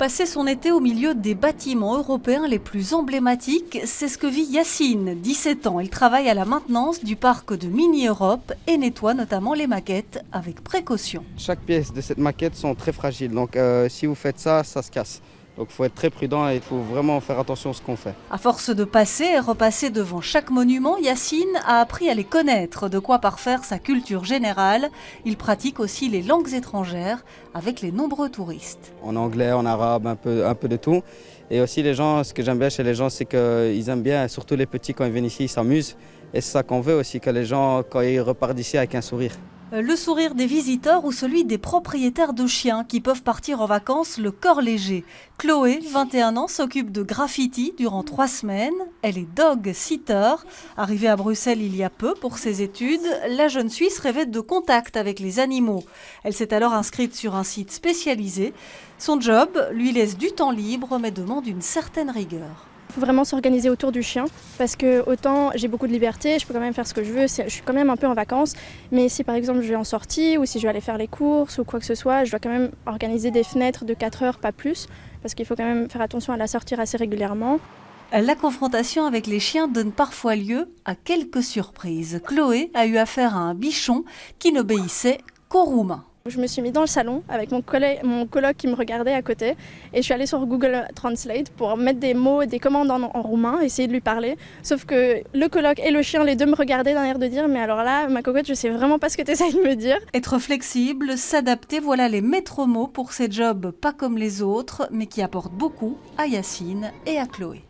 Passer son été au milieu des bâtiments européens les plus emblématiques, c'est ce que vit Yacine, 17 ans. Il travaille à la maintenance du parc de Mini-Europe et nettoie notamment les maquettes avec précaution. Chaque pièce de cette maquette sont très fragiles, donc si vous faites ça, ça se casse. Donc il faut être très prudent et il faut vraiment faire attention à ce qu'on fait. À force de passer et repasser devant chaque monument, Yacine a appris à les connaître, de quoi parfaire sa culture générale. Il pratique aussi les langues étrangères avec les nombreux touristes. En anglais, en arabe, un peu de tout. Et aussi les gens, ce que j'aime bien chez les gens, c'est qu'ils aiment bien, surtout les petits quand ils viennent ici, ils s'amusent. Et c'est ça qu'on veut aussi, que les gens, quand ils repartent d'ici avec un sourire. Le sourire des visiteurs ou celui des propriétaires de chiens qui peuvent partir en vacances le corps léger. Chloé, 21 ans, s'occupe de graffiti durant 3 semaines. Elle est dog sitter. Arrivée à Bruxelles il y a peu pour ses études, la jeune Suisse rêvait de contact avec les animaux. Elle s'est alors inscrite sur un site spécialisé. Son job lui laisse du temps libre mais demande une certaine rigueur. Il faut vraiment s'organiser autour du chien parce que autant j'ai beaucoup de liberté, je peux quand même faire ce que je veux, je suis quand même un peu en vacances, mais si par exemple je vais en sortie ou si je vais aller faire les courses ou quoi que ce soit, je dois quand même organiser des fenêtres de 4 heures, pas plus, parce qu'il faut quand même faire attention à la sortir assez régulièrement. La confrontation avec les chiens donne parfois lieu à quelques surprises. Chloé a eu affaire à un bichon qui n'obéissait qu'aux roumains. Je me suis mis dans le salon avec mon coloc qui me regardait à côté et je suis allée sur Google Translate pour mettre des mots, des commandes en roumain, essayer de lui parler. Sauf que le coloc et le chien, les deux me regardaient d'un air de dire « mais alors là, ma cocotte, je sais vraiment pas ce que tu essayes de me dire ». Être flexible, s'adapter, voilà les maîtres mots pour ces jobs pas comme les autres, mais qui apportent beaucoup à Yacine et à Chloé.